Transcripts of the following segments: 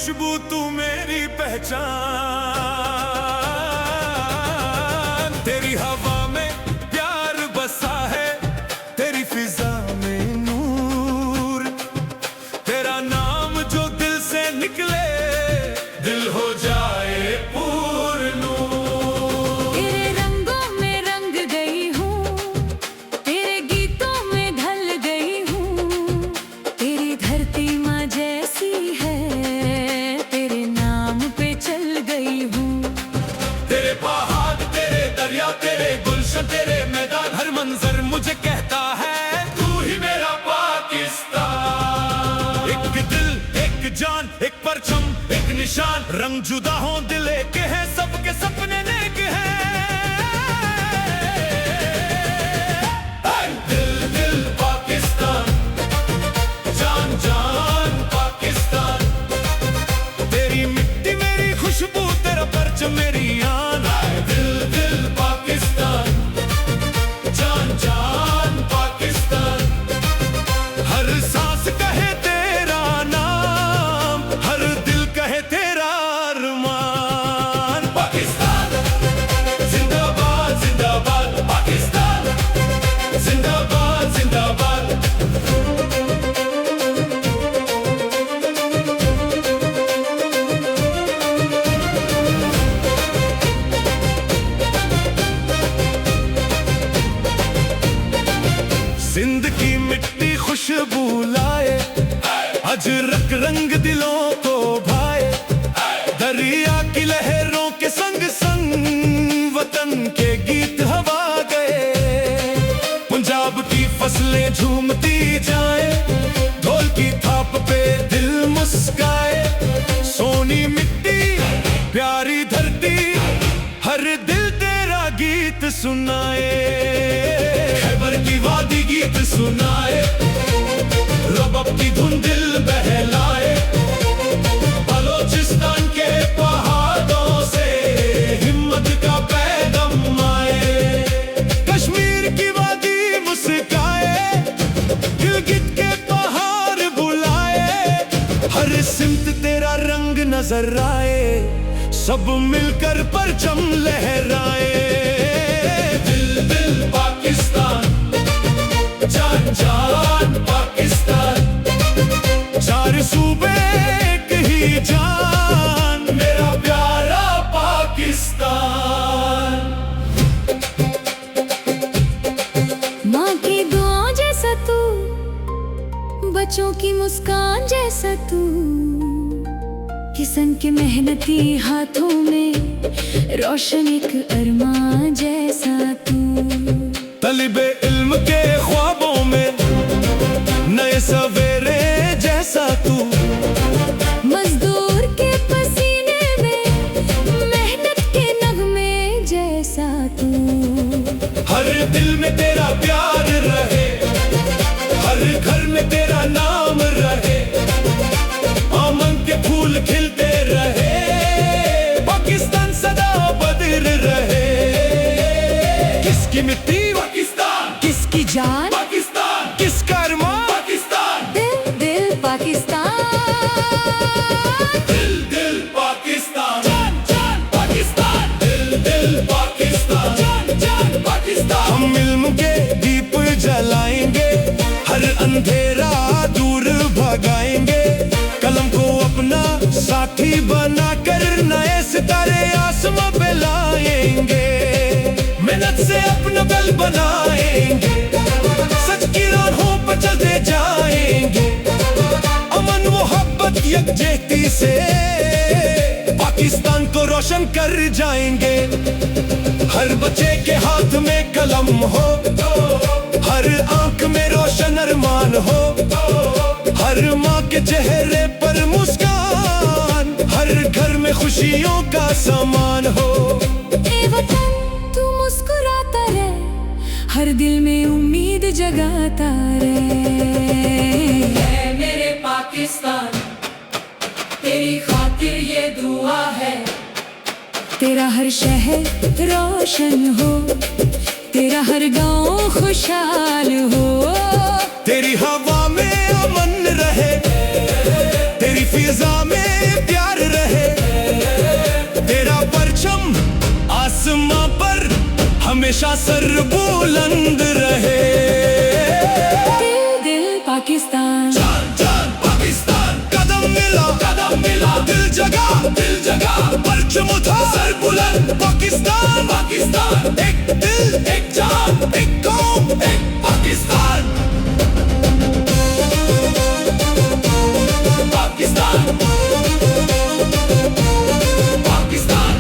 खुशबू तू मेरी पहचान, तेरी हवा में प्यार बसा है, तेरी फिजा में नूर, तेरा नाम जो दिल से निकले दिल हो जाए पूर्ण। तेरे रंगों में रंग गई हूँ, तेरे गीतों में ढल गई हूँ, तेरी धरती माँ जैसी है, तेरे नाम पे चल गई हूँ। तेरे पहाड़, तेरे दरिया, तेरे गुलशन, तेरे मैदान, हर मंजर मुझे कहता है तू ही मेरा पाकिस्तान। एक दिल, एक जान, एक परचम, एक निशान, रंग जुदा हो दिल एक है, सबके सपने नेक हैं। दिल दिल पाकिस्तान, जान जान पाकिस्तान, तेरी मिट्टी मेरी खुशबू, तेरा परचम मेरी आन। दिल दिल पाकिस्तान, जान जान पाकिस्तान, हर सांस कहे तेरा नाम, हर दिल कहे तेरा अरमान। पाकिस्तान जिंदाबाद जिंदाबाद, पाकिस्तान जिंदाबाद जिंदाबाद। सिंध की मिट्टी खुशबू लाए, अजरक रंग दिलों को भाए, दरिया की लहरों के संग संग वतन के गीत हवा गए। पंजाब की फसलें झूमती जाए, ढोल की थाप पे दिल मुस्काए। सोनी मिट्टी प्यारी धरती, हर दिल तेरा गीत सुनाए। खैबर की वादी गीत सुनाए, रबब की धुन दिल बहलाए। बलोचिस्तान के पहाड़ों से हिम्मत का पैगाम आए। कश्मीर की वादी मुस्काए, गिलगित के पहाड़ बुलाए। हर सिमत तेरा रंग नजर आए, सब मिलकर परचम लहराए। दिल दिल पाकिस्तान, जान जान पाकिस्तान, चार सूबे एक ही जान, मेरा प्यारा पाकिस्तान। माँ की दुआओं जैसा तू, बच्चों की मुस्कान जैसा तू, किसान के मेहनती हाथों में रोशन एक अरमान जैसा तू। तलिबे इल्म के ख्वाबों में नए सवेरे जैसा तू। मजदूर के पसीने में मेहनत के नगमे जैसा तू। हर दिल में तेरा प्यार रहे, हर घर में तेरा नाम रहे। आमन के फूल खिलते रहे, पाकिस्तान सदा बदर रहे। किसकी मिट्टी पाकिस्तान, किसकी जान पाकिस्तान, किसका अरमान पाकिस्तान। दिल दिल पाकिस्तान, दिल दिल पाकिस्तान, जान जान पाकिस्तान, दिल दिल पाकिस्तान, जान जान पाकिस्तान। हम मिल के दीप जलाएंगे, हर अंधेरा दूर भगाएंगे। कलम को अपना साथी बनाकर नए सितारे आसमां पे लाएंगे। मेहनत से अपना बल बनाएंगे, सच की राहों पर चलते जाएंगे। अमन मोहब्बत यकजहती से पाकिस्तान को रोशन कर जाएंगे। हर बच्चे के हाथ में कलम हो, हर आंख में रोशन अरमान हो। हर माँ के चेहरे पर मुस्कान, हर घर में खुशियों का सामान हो। ए वतन तू मुस्कुराता रहे, हर दिल में उम्मीद जगाता रहे। है मेरे पाकिस्तान, तेरी खातिर ये दुआ है। तेरा हर शहर रोशन हो, तेरा हर गांव खुशहाल हो। तेरी हवा में अमन रहे, तेरी फिजा में प्यार आसमां पर हमेशा सर बुलंद रहे। दिल पाकिस्तान, जान जान पाकिस्तान, कदम मिला दिल जगा परचम उठा सर बुलंद। पाकिस्तान पाकिस्तान, एक दिल एक जान, एक कौम एक पाकिस्तान। पाकिस्तान पाकिस्तान,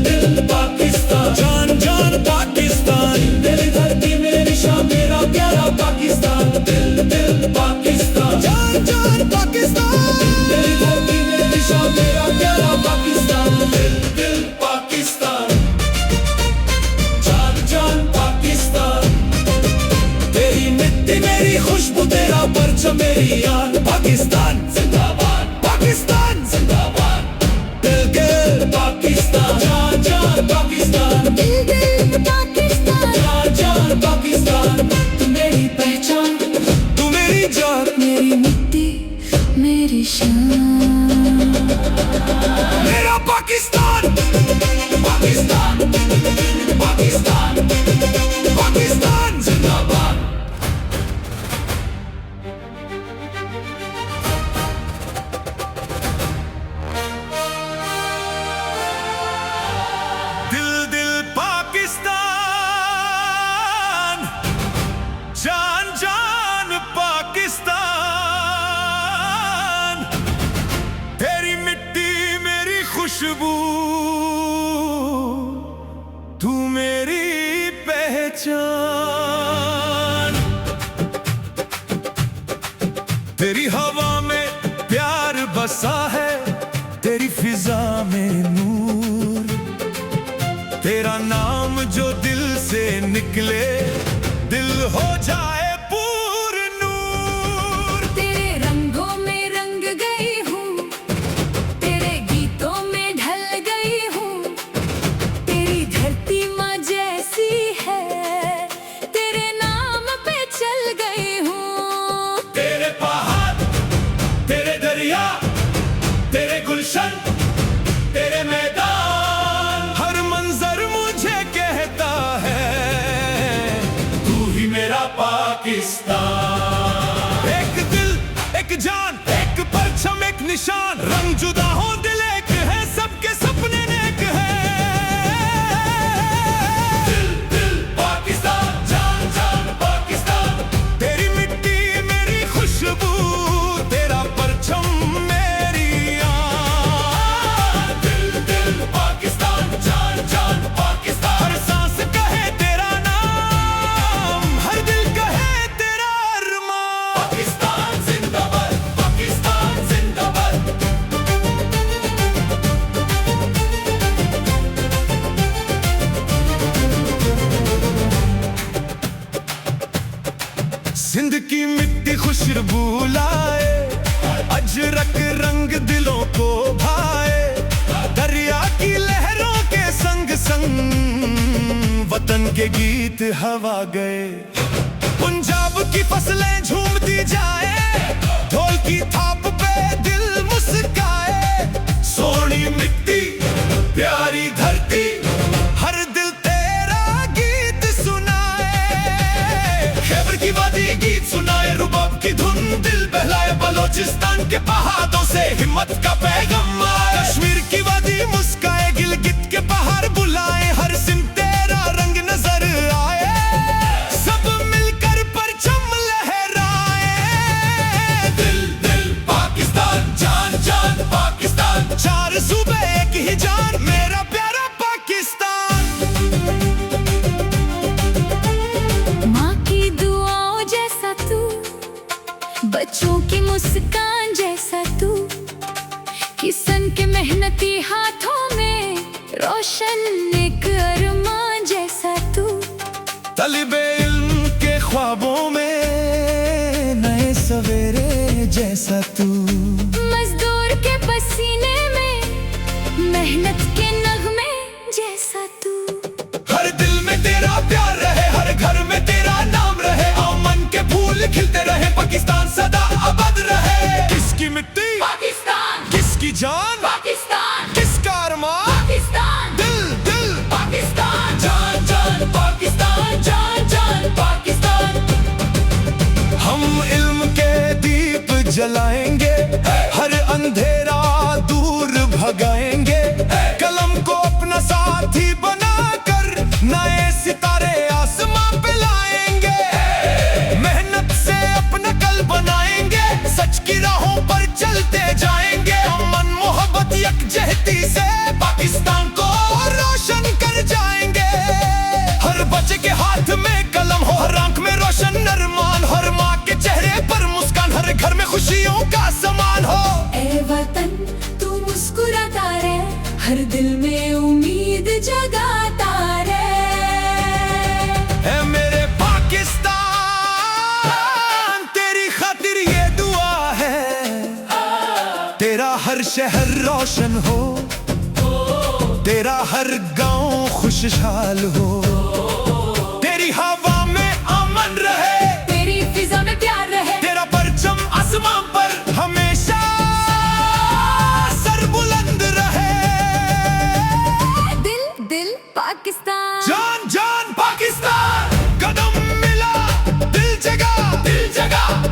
दिल पाकिस्तान, जान जान पाकिस्तान। मेरी धरती मेरी शान मेरा प्यारा पाकिस्तान। दिल पाकिस्तान, जान जान पाकिस्तान। मेरी धरती मेरी शान मेरा प्यारा पाकिस्तान। दिल पाकिस्तान, जान जान पाकिस्तान। तेरी मिट्टी मेरी खुशबू तेरा परचम मेरी यान। पाकिस्तान जिंदाबाद, पाकिस्तान जिंदाबाद। दिल पाकिस्तान, जान जान पाकिस्तान। दिल पाकिस्तान, जान जान पाकिस्तान। तू मेरी पहचान, तू मेरी जान, मेरी मिट्टी मेरी शान। मेरा पाकिस्तान। पाकिस्तान पाकिस्तान पाकिस्तान जिंदाबाद। दिल पाकिस्तान, जान जान पाकिस्तान। तेरी मिट्टी मेरी खुशबू, तू मेरी पहचान। तेरी हवा में प्यार बसा है, तेरी फिजा में नूर। तेरा नाम जो दिल से निकले दिल हो जाए पूर नूर। तेरे रंगों में रंग गई हूँ, तेरे गीतों में ढल गई हूँ। तेरी धरती माँ जैसी है, तेरे नाम पे चल गई हूँ। तेरे पहाड़ तेरे दरिया तेरे गुलशन तेरे मैदान, हर मंजर मुझे कहता है तू ही मेरा पाकिस्तान। एक दिल एक जान एक परचम एक निशान, रंग जुदा हो दिल एक है, सबके सपने नेक है। दिल पाकिस्तान, जान जान पाकिस्तान। तेरी मिट्टी मेरी खुशबू, तेरा परचम मेरी आन। दिल पाकिस्तान, जान जान पाकिस्तान। हर सांस कहे तेरा नाम, हर दिल कहे तेरा अरमान। पाकिस्तान जिंदाबाद, पाकिस्तान जिंदाबाद। सिंध की मिट्टी खुशबू लाए, अजरक रंग दिलों को भाए। दरिया की लहरों के संग संग वतन के गीत हवा गए। पंजाब की फसलें झूमती जाए, ढोल की थाप पे दिल मुस्काए। सोनी मिट्टी प्यारी धरती, हर दिल तेरा गीत सुनाए। खैबर की वादी गीत सुनाए, रुबाब की धुन दिल बहलाए। बलोचिस्तान के पहाड़ों से हिम्मत का पैगाम आए। कश्मीर की वादी मुस्काए, गिलगित के पहाड़ बुलाए। हर सिम तेरा रंग नजर आए, सब मिलकर परचम लहराए। दिल पाकिस्तान, जान जान पाकिस्तान। चार सूबे एक ही जान, मेरा प्यारा पाकिस्तान। शहर रोशन हो, तेरा हर गांव खुशहाल हो, तेरी हवा में अमन रहे, तेरी फिजा में प्यार रहे, तेरा परचम आसमां पर हमेशा सर बुलंद रहे। दिल दिल पाकिस्तान, जान जान पाकिस्तान, कदम मिला दिल जगा,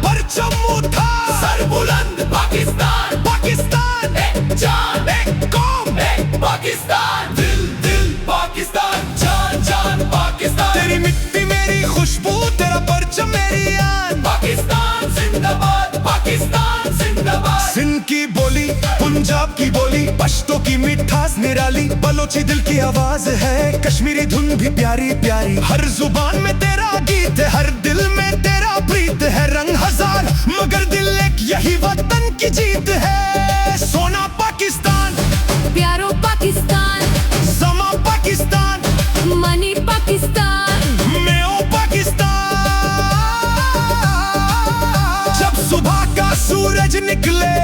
परचम उठा सर बुलंद, पाकिस्तान पाकिस्तान, एक जान एक कौम एक पाकिस्तान, दिल दिल पाकिस्तान, जान जान पाकिस्तान, तेरी मिट्टी मेरी खुशबू, तेरा परचम मेरी आन, पाकिस्तान जिंदाबाद, पाकिस्तान जिंदाबाद। सिंध की बोली, पंजाब की बोली, पश्तो की मिठास निराली, बलोची दिल की आवाज है, कश्मीरी धुन भी प्यारी प्यारी, हर जुबान में तेरा गीत है, हर दिल में तेरा प्रीत है, रंग हजार मगर दिल एक, यही वतन की जीत है। सोना पाकिस्तान, प्यारो पाकिस्तान, समा पाकिस्तान, मनी पाकिस्तान, मैं ओ पाकिस्तान। जब सुबह का सूरज निकले,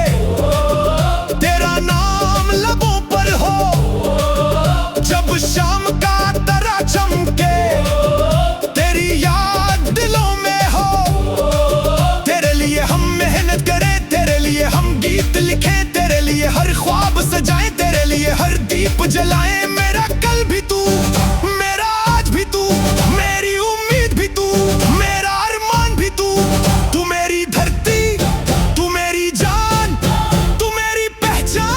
तेरा नाम लबों पर हो, जब शाम का तारा चमके, तेरी याद दिलों में हो, तेरे लिए हम मेहनत करें, तेरे लिए हम गीत लिखें, तेरे लिए हर ख्वाब सजाएं, तेरे लिए हर दीप जलाएं। मेरा कल भी तू, मेरा आज भी तू, मेरी उम्मीद भी तू, मेरा अरमान भी तू, तू मेरी धरती, तू मेरी जान, तू मेरी पहचान।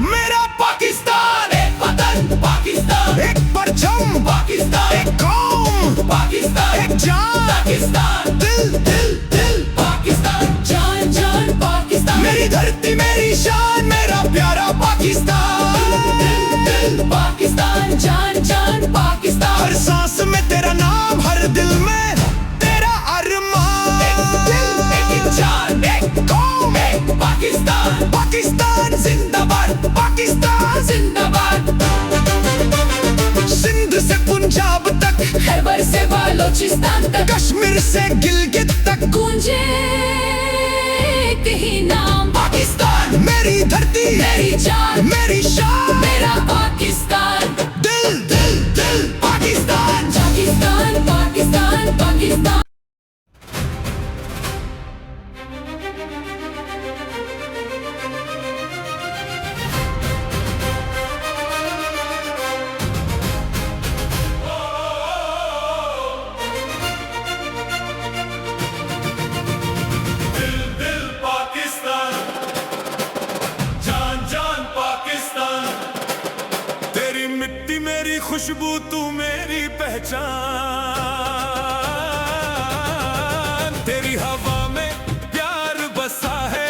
मेरा पाकिस्तान, एक वतन पाकिस्तान, एक परचम पाकिस्तान, एक कौम पाकिस्तान, एक जान पाकिस्तान, दिल दिल दिल पाकिस्तान, जान जान पाकिस्तान, मेरी धरती मेरी शान, मेरा प्यारा पाकिस्तान, दिल दिल पाकिस्तान, जान जान पाकिस्तान, हर सांस में तेरा नाम, हर दिल में तेरा अरमान, एक दिल एक जान एक कौम एक पाकिस्तान, पाकिस्तान जिंदाबाद, पाकिस्तान जिंदाबाद। सिंध से पंजाब तक, खैबर से बलोचिस्तान तक, कश्मीर से गिलगित तक, गूंजे एक ही नाम, पाकिस्तान मेरी धरती, मेरी जान, मेरी शान, मेरा पाकिस्तान, दिल दिल दिल पाकिस्तान। पाकिस्तान पाकिस्तान पाकिस्तान। दिल दिल पाकिस्तान, जान जान पाकिस्तान, तेरी मिट्टी मेरी खुशबू, तू मेरी पहचान, तेरी हवा में प्यार बसा है,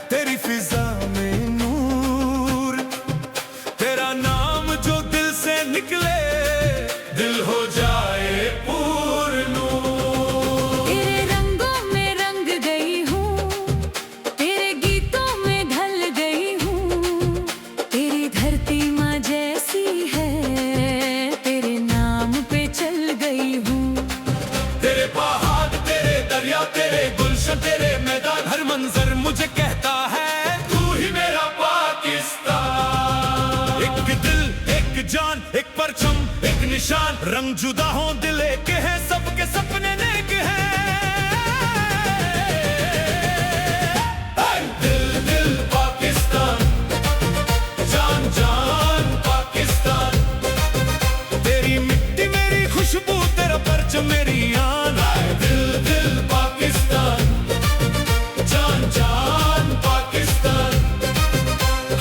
तेरी फिजा में नूर, तेरा नाम जो दिल से निकले, दिल हो जाए पूर्ण। तेरे रंगों में रंग गई हूँ, तेरे गीतों में ढल गई हूँ, तेरी धरती माँ जैसी है, तेरे नाम पे चल गई हूँ। तेरे पहाड़, तेरे दरिया, तेरे गुलशन, तेरे मैदान, हर मंजर मुझे कहता है तू ही मेरा पाकिस्तान। एक दिल, एक जान, एक परचम, एक निशान, रंग जुदा हो दिल एक है, सबके सपने नेक हैं। दिल दिल पाकिस्तान, जान जान पाकिस्तान, तेरी मिट्टी मेरी खुशबू, तेरा परचम मेरी आन, दिल दिल पाकिस्तान, जान जान पाकिस्तान,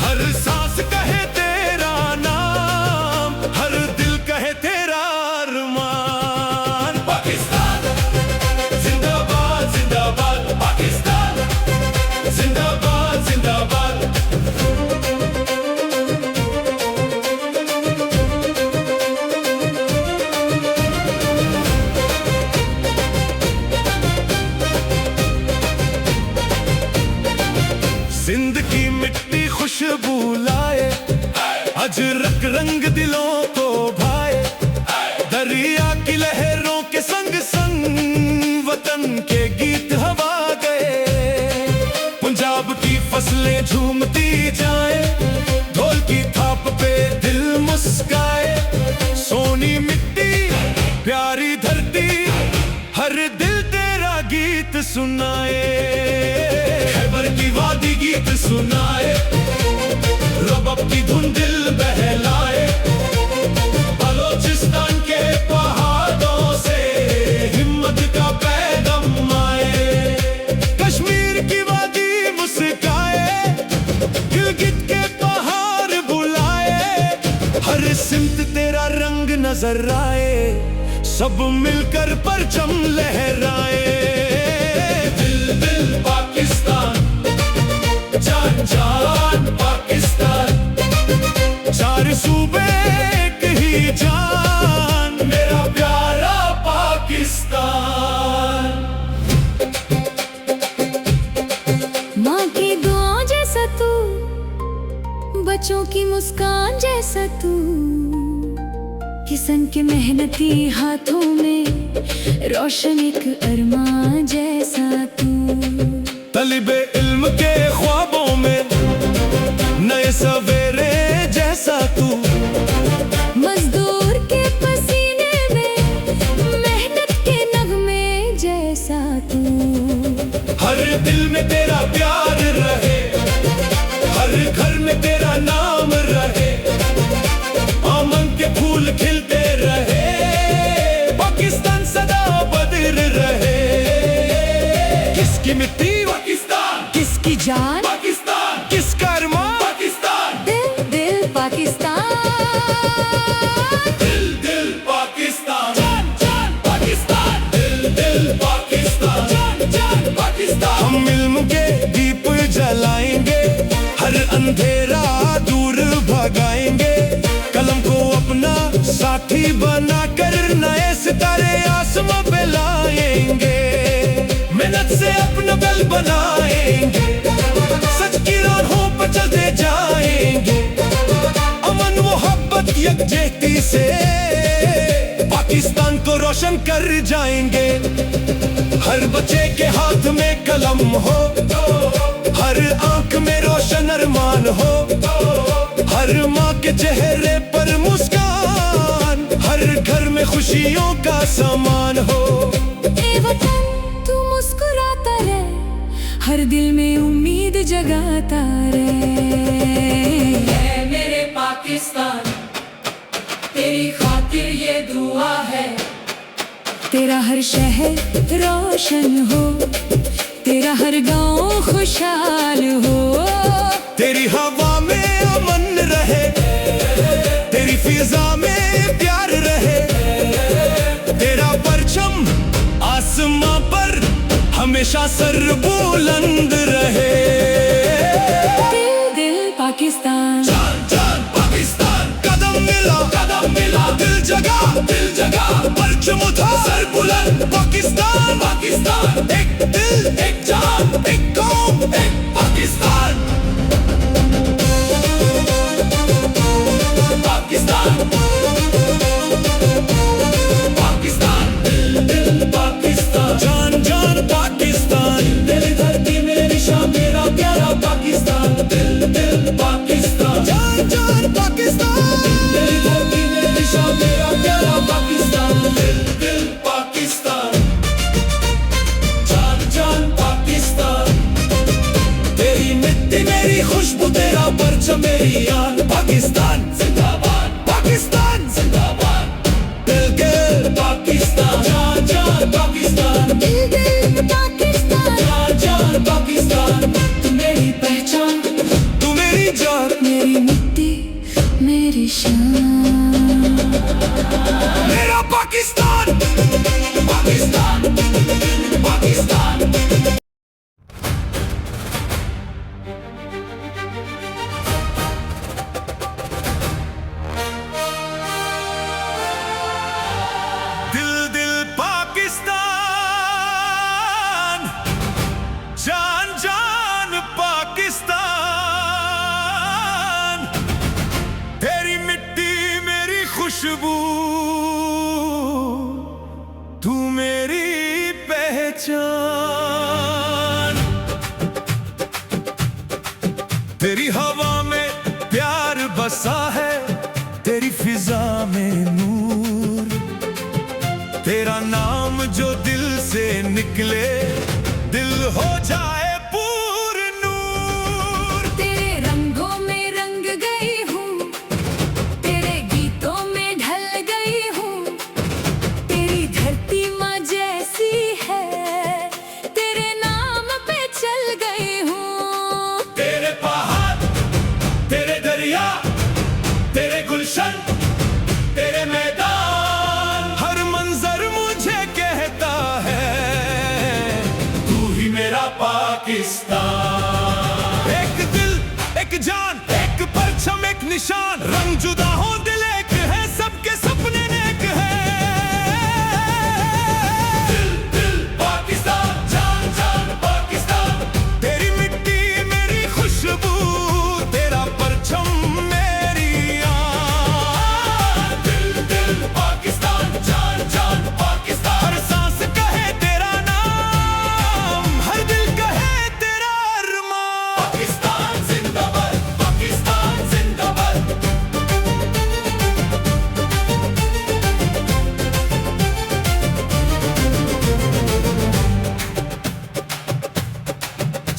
हर सांस कहे तेरा नाम, हर दिल कहे तेरा अरमान। पाकिस्तान जिंदाबाद जिंदाबाद, पाकिस्तान जिंदाबाद जिंदाबाद। सिंध की मिट्टी खुशबू लाए, अजरक रंग दिलों को भाए, दरिया की लहरों के संग संग वतन के गीत हवा सुनाए, खैबर की वादी गीत सुनाए, रबब की धुन दिल बहलाए, बलोचिस्तान के पहाड़ों से हिम्मत का पैगाम आए, कश्मीर की वादी मुस्काए, गिलगित के पहाड़ बुलाए, हर सिमत तेरा रंग नजर आए, सब मिलकर परचम लहराए। दिल दिल पाकिस्तान, जान जान पाकिस्तान, चार सूबे एक ही जान, मेरा प्यारा पाकिस्तान। माँ की दुआ जैसा तू, बच्चों की मुस्कान जैसा तू, किसान के मेहनती हाथों में रोशन एक अरमान जैसा तू, तलिबे इल्म के ख्वाबों में नए सवेरे जैसा तू, मजदूर के पसीने में मेहनत के नगमे जैसा तू, हर दिल में तेरा प्यार रहे, हर घर में तेरा नाम रहे, आमन के फूल खिलते रहे, पाकिस्तान सदा बदर रहे। किसकी मिट्टी पाकिस्तान, किसकी जान पाकिस्तान, किसका अरमान पाकिस्तान, दिल दिल पाकिस्तान, दिल दिल पाकिस्तान, जान जान पाकिस्तान, दिल दिल पाकिस्तान, जान जान पाकिस्तान। हम मिल के दीप जलाएंगे, हर अंधेरा दूर भगाएंगे, कलम को अपना साथी बनाकर नए सितारे आसमां पे लाएंगे, मेहनत से अपना बल बनाएंगे, सच की राहों पर चलते जाएंगे, अमन मोहब्बत यकजहती से पाकिस्तान को रोशन कर जाएंगे। हर बच्चे के हाथ में कलम हो, हर आंख में रोशन अरमान हो, हर माँ के चेहरे पर मुस्कान, हर घर में खुशियों का सामान हो। ए वतन तू मुस्कुराता रहे, हर दिल में उम्मीद जगाता रहे। है मेरे पाकिस्तान, तेरी खातिर ये दुआ है, तेरा हर शहर रोशन हो, तेरा हर गांव खुशहाल हो, तेरी हवा में अमन रहे, तेरी फिजा में प्यार रहे, तेरा परचम आसमां पर हमेशा सर बुलंद रहे। दिल दिल पाकिस्तान, जान जान पाकिस्तान, कदम मिला दिल जगा, परचम उठा सर बुलंद, पाकिस्तान पाकिस्तान, एक दिल एक जान, एक कौम एक पाकिस्तान, पाकिस्तान पाकिस्तान, दिल दिल पाकिस्तान, जान जान पाकिस्तान, दिल धरती मेरी शान, मेरा प्यारा पाकिस्तान, दिल दिल पाकिस्तान, जान जान पाकिस्तान, दिल धरती मेरी शान, मेरा प्यारा पाकिस्तान, दिल दिल पाकिस्तान, जान जान पाकिस्तान, तेरी मिट्टी मेरी खुशबू, तेरा परचम मेरी आन, पाकिस्तान जिंदाबाद, पाकिस्तान जिंदाबाद, दिल दिल पाकिस्तान, जान जान पाकिस्तान, दिल दिल पाकिस्तान, जान जान पाकिस्तान, तू मेरी पहचान, तू मेरी जान, मेरी मिट्टी मेरी शान, मेरा पाकिस्तान, पाकिस्तान पाकिस्तान। दिल दिल पाकिस्तान, जान जान पाकिस्तान, तेरी मिट्टी मेरी खुशबू, तू मेरी पहचान, तेरी हवा में प्यार बसा है, तेरी फिजा में नूर, तेरा नाम जो दिल से निकले, दरिया, तेरे गुलशन, तेरे मैदान, हर मंजर मुझे कहता है तू ही मेरा पाकिस्तान। एक दिल, एक जान, एक परचम, एक निशान, रंग जुदा हो दिल एक है, सबके सपने नेक है। दिल दिल पाकिस्तान, जान जान पाकिस्तान, तेरी मिट्टी मेरी खुशबू, तेरा परचम मेरी आन। दिल दिल पाकिस्तान, जान जान पाकिस्तान, हर सांस कहे तेरा नाम, हर दिल कहे तेरा अरमान। पाकिस्तान जिंदाबाद, पाकिस्तान जिंदाबाद।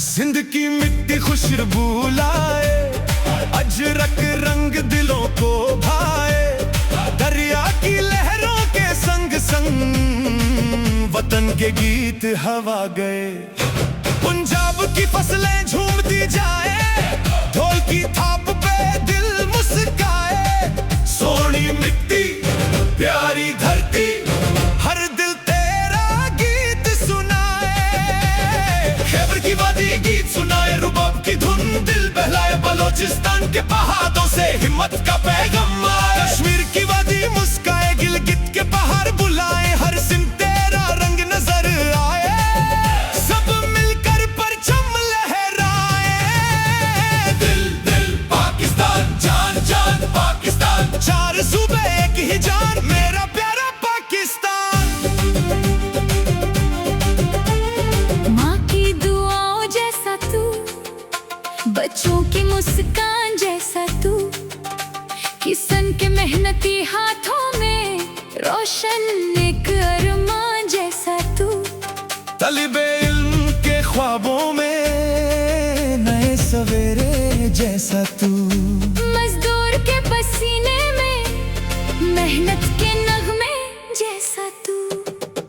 सिंध की मिट्टी खुशबू लाए, अजरक रंग दिलों को भाए, दरिया की लहरों के संग संग वतन के गीत हवा गए। पंजाब की फसलें झूमती जाए, ढोल की थाप पे दिल मुस्काए। सोनी मिट्टी, प्यारी धरती, हर दिल तेरा गीत सुनाए। खैबर की वादी गीत सुनाए, रुबाब की धुन दिल बहलाए। बलोचिस्तान के पहाड़ों से हिम्मत का पैगाम आए। कश्मीर की वादी मुस्काए, गिलगित के पहाड़ बुलाए, हर सिम तेरा रंग नजर आए। सब मिलकर परचम लहराए। दिल दिल पाकिस्तान, जान जान पाकिस्तान, चार सूबे एक ही जान, मेरा प्यारा पाकिस्तान। माँ की दुआओं जैसा तू, बच्चों की मुस्कान जैसा तू, किसान के मेहनती हाथों में रोशन एक अरमान जैसा तू। तलिबे इल्म के ख्वाबों में नए सवेरे जैसा तू। मजदूर के पसीने में मेहनत के नगमे जैसा तू।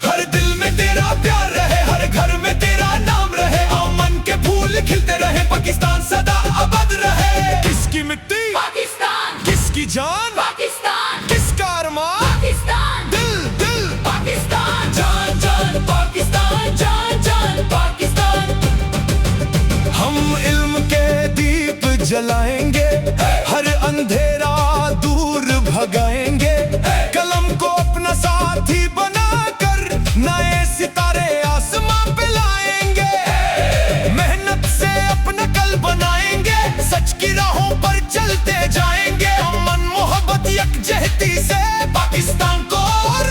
हर दिल में तेरा प्यार रहे, हर घर में तेरा नाम रहे, अमन के फूल खिलते रहे, पाकिस्तान सदा आबाद रहे। किसकी मिट्टी पाकिस्तान, किसकी जान पाकिस्तान, किसका अरमान। पाकिस्तान, दिल दिल पाकिस्तान, जान जान पाकिस्तान, जान जान पाकिस्तान। हम इल्म के दीप जलाएंगे, हर अंधेरा दूर भगाएंगे। कलम को अपना साथी बनाकर नए सितारे आसमां पे लाएंगे। मेहनत से अपना कल बनाएंगे, सच की राहों पर चलते जाएंगे। अमन मोहब्बत यकजहती से पाकिस्तान को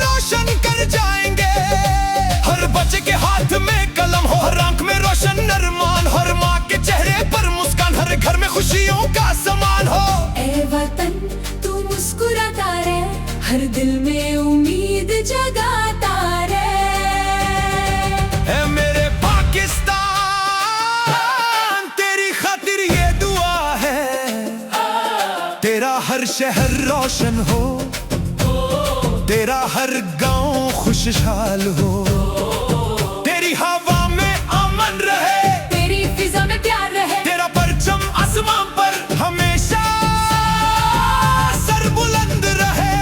रोशन कर जाएंगे। हर बच्चे के हाथ में कलम हो, हर आंख में रोशन अरमान, हर माँ के चेहरे पर मुस्कान, हर घर में खुशियों का समान हो। ए वतन तू मुस्कुराता रहे, हर दिल में उम्मीद जगाता रहे। है मेरे पाकिस्तान, तेरी खातिर ये दुआ है, तेरा हर शहर रोशन हो, तेरा हर गांव खुशहाल हो। तेरी हवा में अमन रहे, तेरी फिजा में प्यार रहे, तेरा परचम आसमान पर हमेशा सर बुलंद रहे।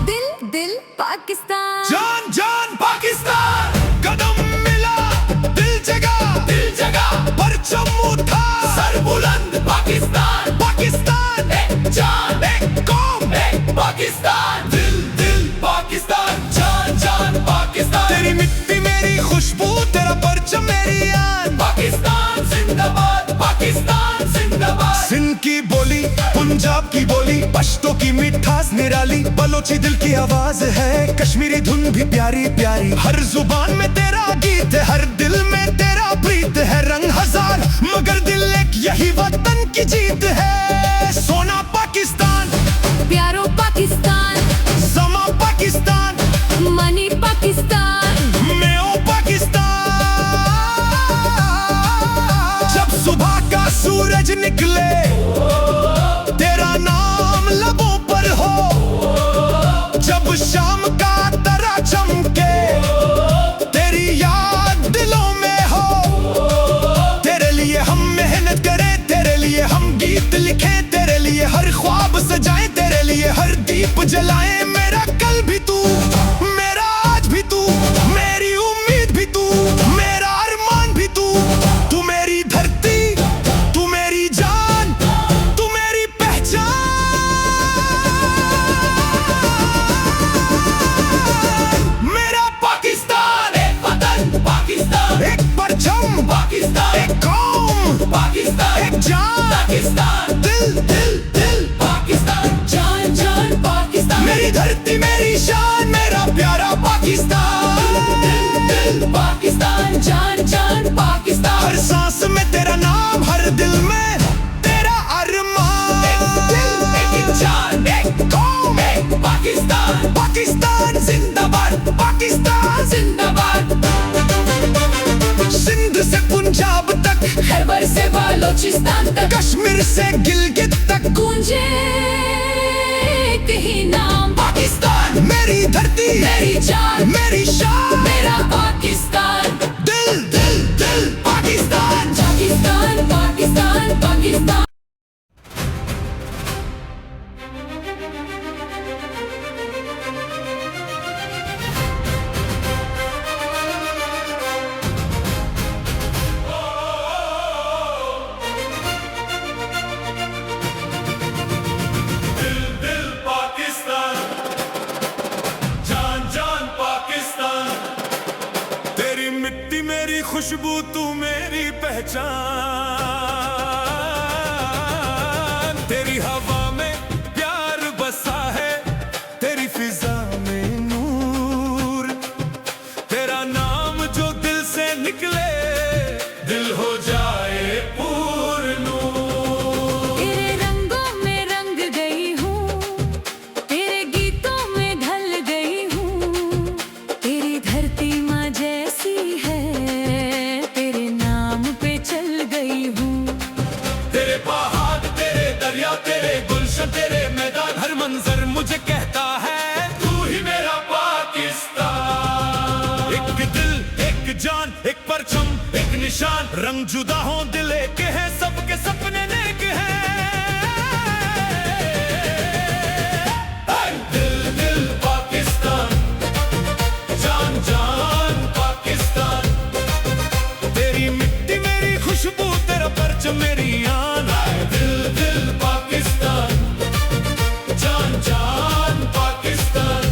दिल दिल पाकिस्तान, जान जान पाकिस्तान, कदम मिला दिल जगा, दिल जगह, परचम उठा, सर बुलंद पाकिस्तान, पाकिस्तान एक जान, एक कौम, एक पाकिस्तान। दिल दिल पाकिस्तान, जान जान पाकिस्तान, तेरी मिट्टी मेरी खुशबू, तेरा परचम मेरी आन। पाकिस्तान जिंदाबाद, पाकिस्तान जिंदाबाद। सिंध की बोली, पंजाब की बोली, पश्तो की मिठास निराली, बलोची दिल की आवाज है, कश्मीरी धुन भी प्यारी प्यारी। हर जुबान में तेरा गीत है, हर दिल में तेरा प्रीत है। रंग हजार मगर दिल एक, यही वतन की जीत है। सोना पाकिस्तान, प्यारो पाकिस्तान, समा पाकिस्तान, मनी पाकिस्तान, मैं ओ पाकिस्तान। जब सुबह का सूरज निकले, तेरा नाम लबों पर हो। जब शाम का तारा चमके, तेरी याद दिलों में हो। तेरे लिए हम मेहनत करें, तेरे लिए हम गीत लिखे तेरे लिए, हर ख्वाब सजाए तेरे लिए, हर दीप जलाए मेरा कल भी तू, मेरा आज भी तू, मेरी उम्मीद भी तू, मेरा अरमान भी तू। तू मेरी धरती, तू मेरी जान, तू मेरी पहचान। मेरा पाकिस्तान, एक वतन पाकिस्तान, एक परचम पाकिस्तान, एक कौम पाकिस्तान, एक जान पाकिस्तान, दिल दिल दिल पाकिस्तान, जान जान पाकिस्तान, मेरी धरती मेरी शान, मेरा प्यारा पाकिस्तान। दिल दिल पाकिस्तान, जान जान पाकिस्तान, हर सांस में तेरा नाम, हर दिल में तेरा अरमान। एक दिल एक जान, एक कौम, एक पाकिस्तान, पाकिस्तान जिंदाबाद, पाकिस्तान जिंदाबाद। सिंध से पंजाब तक, खैबर से बालोचिस्तान तक, कश्मीर से गिलगित तक गूंजे एक ही नाम पाकिस्तान। मेरी धरती मेरी जान, मेरी शान, मेरा पाकिस्तान। दिल दिल दिल पाकिस्तान। पाकिस्तान पाकिस्तान पाकिस्तान। दिल दिल पाकिस्तान, जान जान पाकिस्तान। तेरी मिट्टी मेरी खुशबू, तू मेरी पहचान। तेरी हवा में प्यार बसा है, तेरी फिजा में नूर। तेरा नाम जो दिल से निकले, दिल हो जाए पूर्ण। तेरे रंगों में रंग गई हूँ, तेरे गीतों में ढल गई हूँ। तेरी धरती माँ जैसी है, तेरे नाम पे चल गई हूँ। तेरे पहाड़, तेरे दरिया, तेरे गुलशन, तेरे मैदान, हर मंजर मुझे कहता है तू ही मेरा पाकिस्तान। एक दिल, एक जान, एक परचम, एक निशान, रंग जुदा हो दिल एक है, सबके सपने नेक हैं। दिल दिल पाकिस्तान, जान जान पाकिस्तान। तेरी मिट्टी मेरी खुशबू, तेरा परचम मेरी आन। दिल दिल पाकिस्तान, जान जान पाकिस्तान।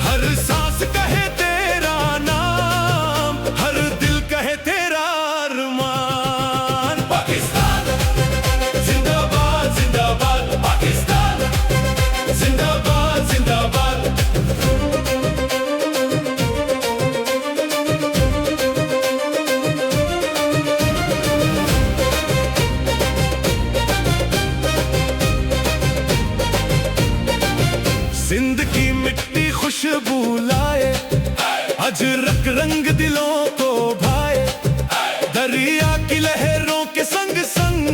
हर सांस कहे तेरा नाम, हर दिल कहे तेरा अरमान। पाकिस्तान जिंदाबाद जिंदाबाद, पाकिस्तान जिंदाबाद जिंदाबाद। सिंध की मिट्टी खुशबू लाए, अजरक रंग दिलों को भाए। दरिया की लहरों के संग संग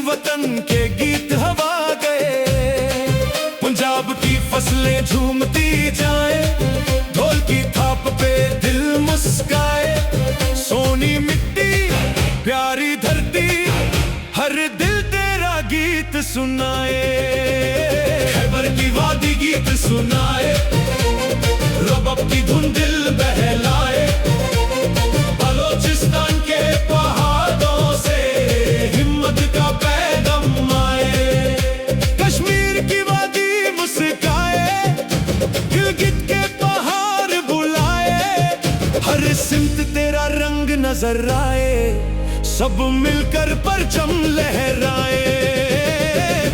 वतन के गीत हवा गए। पंजाब की फसलें झूमती जाए, ढोल की थाप पे दिल मुस्काए। सोनी मिट्टी प्यारी धरती, हर दिल तेरा गीत सुनाए। खैबर की वादी गीत सुनाए, रबब की धुन दिल बहलाए। बलोचिस्तान के पहाड़ों से हिम्मत का पैगाम आए। कश्मीर की वादी मुस्काए, गिलगित के पहाड़ बुलाए। हर सिमत तेरा रंग नजर आए, सब मिलकर परचम लहराए।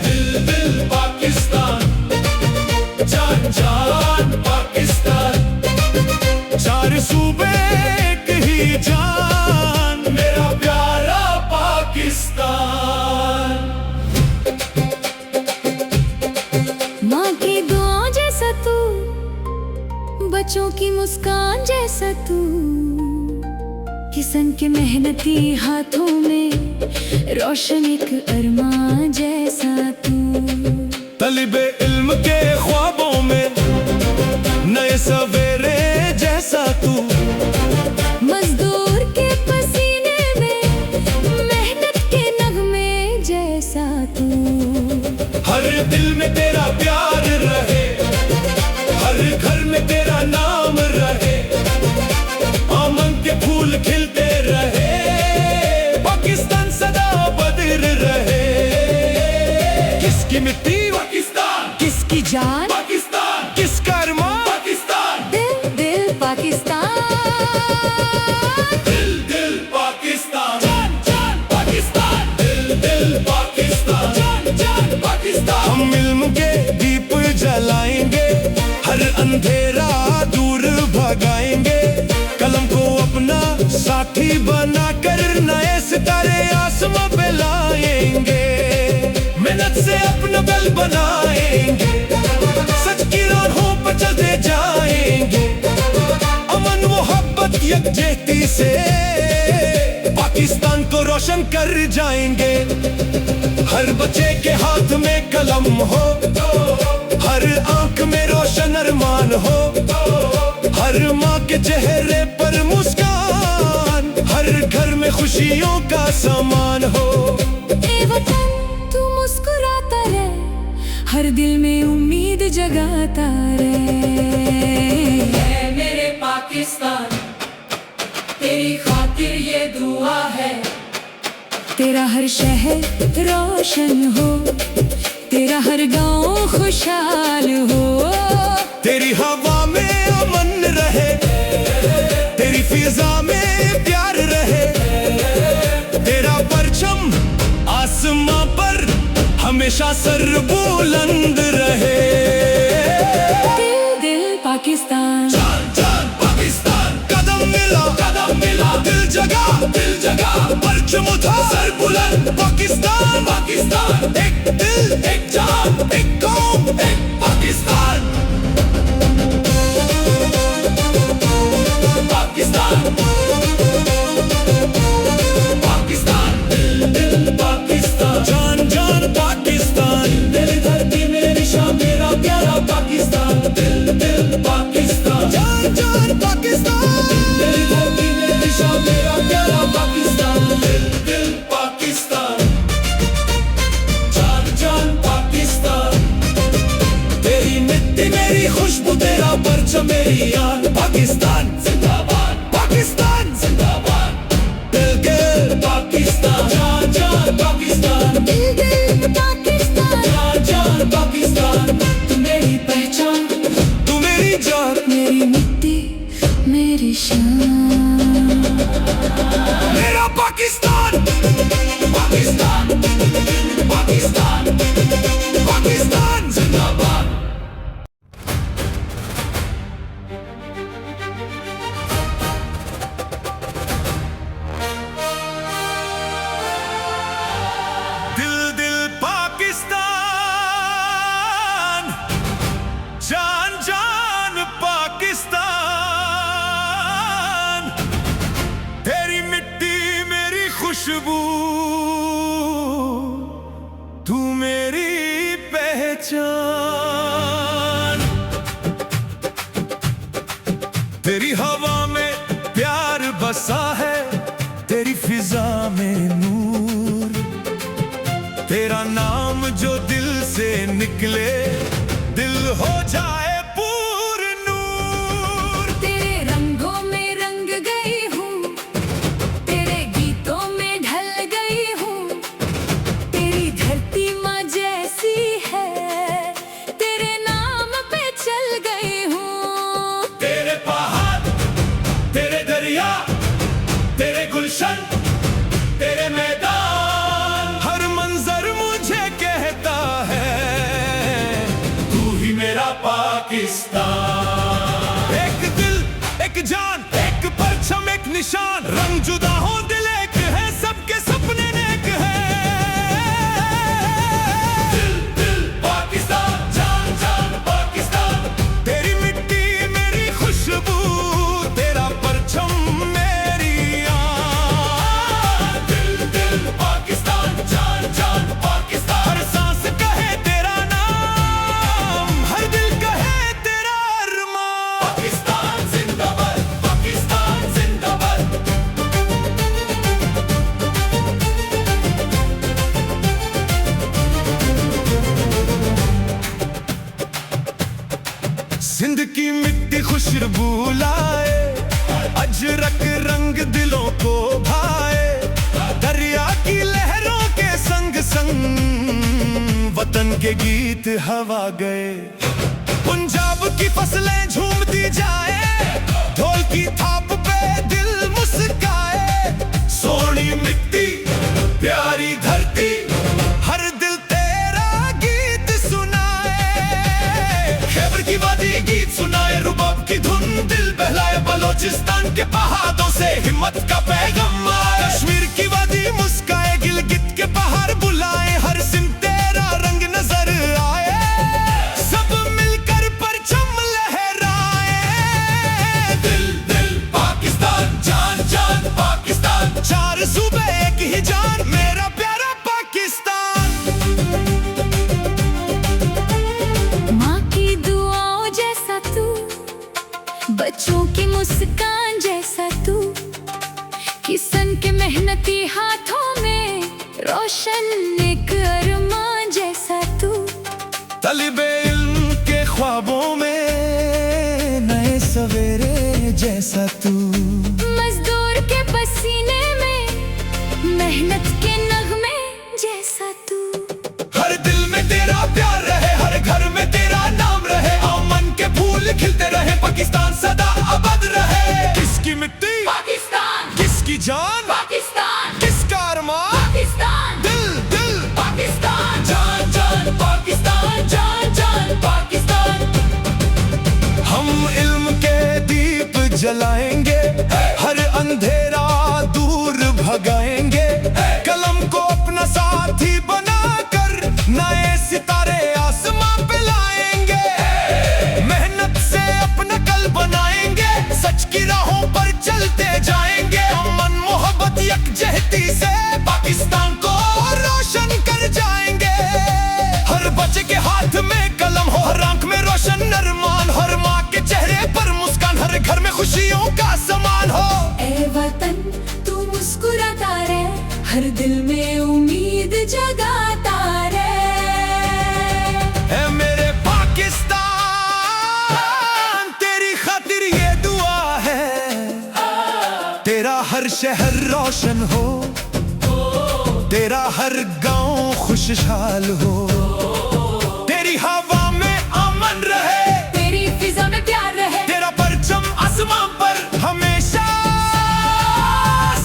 दिल दिल पाकिस्तान, जान जान पाकिस्तान। चार सूबे एक ही जान, मेरा प्यारा पाकिस्तान। माँ की दुआ जैसा तू, बच्चों की मुस्कान जैसा तू, किसान के मेहनती हाथों में रोशन एक अरमान जैसा तू। तलिबे इल्म के ख्वाबों में नए सवेरे जैसा तू। मजदूर के पसीने में मेहनत के नगमे जैसा तू। हर दिल में तेरा प्यार रहे, हर घर में तेरा नाम रहे, आमन के फूल खिलते रहे, पाकिस्तान सदा बदर रहे। किसकी मिट्टी पाकिस्तान, किसकी जान पाकिस्तान, किसका अरमान पाकिस्तान। दिल दिल पाकिस्तान, दिल दिल पाकिस्तान, जान जान पाकिस्तान, दिल दिल पाकिस्तान, जान जान पाकिस्तान। हम मिल के दीप जलाएंगे, हर अंधेरा दूर भगाएंगे, कलम को अपना साथी बनाकर नए सितारे आसमां पे लाएंगे। मेहनत से अपना बल बनाएंगे, सच की राहों पर चलते जाएंगे, अमन मोहब्बत यकजहती से पाकिस्तान को रोशन कर जाएंगे। हर बच्चे के हाथ में कलम हो, हर आंख में रोशन अरमान हो, हर माँ के चेहरे पर मुस्कान, हर घर में खुशियों का सामान हो। ए वतन तू मुस्कुराता रहे, हर दिल में उम्मीद जगाता रहे। है मेरे पाकिस्तान, तेरी खातिर ये दुआ है। तेरा हर शहर रोशन हो, तेरा हर गांव खुशहाल हो, तेरी हवा में अमन रहे, तेरी फिजा में प्यार रहे, तेरा परचम आसमां पर हमेशा सर बुलंद रहे। दिल दिल पाकिस्तान, जान जान पाकिस्तान, कदम मिला दिल जगा, परचम उठा सर बुलंद, पाकिस्तान पाकिस्तान, एक दिल एक जान, एक कौम एक पाकिस्तान। पाकिस्तान पाकिस्तान, दिल दिल पाकिस्तान, जान जान पाकिस्तान, मेरी धरती मेरे निशान मेरा प्यारा पाकिस्तान। दिल दिल पाकिस्तान, जान जान पाकिस्तान, मेरी धरती मेरे निशान मेरा प्यारा पाकिस्तान। दिल दिल पाकिस्तान, जान जान पाकिस्तान, तेरी मिट्टी मेरी खुशबू तेरा परचम मेरी आन। पाकिस्तान जिंदाबाद, पाकिस्तान जिंदाबाद, दिल दिल पाकिस्तान, जान जान पाकिस्तान, दिल दिल पाकिस्तान, जान जान पाकिस्तान। तू मेरी पहचान, तू मेरी जान, मेरी मिट्टी मेरी शान। मेरा पाकिस्तान, पाकिस्तान पाकिस्तान, पाकिस्तान जिंदाबाद। दिल दिल पाकिस्तान, जान जान पाकिस्तान, तेरी मिट्टी मेरी खुशबू, तू मेरी पहचान। तेरी हवा में प्यार बसा है, तेरी फिजा में नूर, तेरा नाम जो दिल से निकले दिल हो जाए पूर नूर। तेरे रंगों में रंग गई हूँ, तेरे गीतों में ढल गई हूँ, तेरी धरती माँ जैसी है, तेरे नाम पे चल गई हूँ। तेरे पहाड़, तेरे दरिया, तेरे गुलशन, तेरे मैदान, हर मंजर मुझे कहता है तू ही मेरा पाकिस्तान। एक दिल एक जान, एक परचम एक निशान, रंग जुदा हो दिल एक है, सबके सपने नेक है। दिल दिल पाकिस्तान, जान जान पाकिस्तान, तेरी मिट्टी मेरी खुशबू, तेरा परचम मेरी आन। दिल दिल पाकिस्तान, जान जान पाकिस्तान, हर सांस कहे तेरा नाम, हर दिल कहे तेरा अरमान। पाकिस्तान जिंदाबाद, पाकिस्तान जिंदाबाद, जिंद की मिट्टी खुशबू लाए, अजरक रंग दिलों को भाए। दरिया की लहरों के संग संग वतन के गीत हवा गए। पंजाब की फसलें झूमती जाए, ढोल की थाप पे दिल मुस्काए। सोनी मिट्टी प्यारी धरती, हर दिल तेरा गीत सुनाए। खैबर की वादी गीत सुनाए, रुबाब की धुन दिल बहलाए। बलोचिस्तान के पहाड़ों से हिम्मत का पैगाम आए। कश्मीर की वादी मुस्काए, गिलगित के पहाड़ बुलाए। हर सिम तेरा रंग नजर आए, सब मिलकर परचम लहराए। दिल दिल पाकिस्तान, जान जान पाकिस्तान। चार सूबे एक ही जान, मेरा प्यारा पाकिस्तान। माँ की दुआओं जैसा तू, बच्चों की मुस्कान जैसा तू, किसान के मेहनती हाथों में रोशन एक अरमान जैसा तू। तलिबे इल्म के ख्वाबों में नए सवेरे जैसा तू। मजदूर के पसीने में मेहनत के नगमे जैसा तू। हर दिल में तेरा प्यार रहे, हर घर में तेरा नाम रहे। अमन के फूल खिलते रहे, पाकिस्तान सदा आबाद रहे। किसकी मिट्टी पाकिस्तान, किसकी जान पाकिस्तान, किसका अरमान पाकिस्तान, दिल दिल पाकिस्तान। जान जान पाकिस्तान, जान जान पाकिस्तान। हम इल्म के दीप जलाएंगे, हर अंधेरा दूर भगाएंगे। कलम को अपना साथी बनाकर नए सितारे आसमां पे लाएंगे। मेहनत से अपना कल बनाएंगे, सच की राहों पर चलते जाएंगे। अमन मोहब्बत यकजहती से पाकिस्तान को रोशन कर जाएंगे। हर बच्चे के हाथ में कलम हो, हर आंख में रोशन अरमान। हर माँ के चेहरे पर मुस्कान, हर घर में खुशियों का समान हो। ए वतन तू मुस्कुराता रहे, हर दिल में उम्मीद जगाता रहे। ऐ मेरे पाकिस्तान, तेरी खातिर ये दुआ है। तेरा हर शहर रोशन हो, तेरा हर गांव खुशहाल हो। तेरी हवा में अमन रहे, तेरी फिजा में प्यार रहे। तेरा परचम आसमां पर हमेशा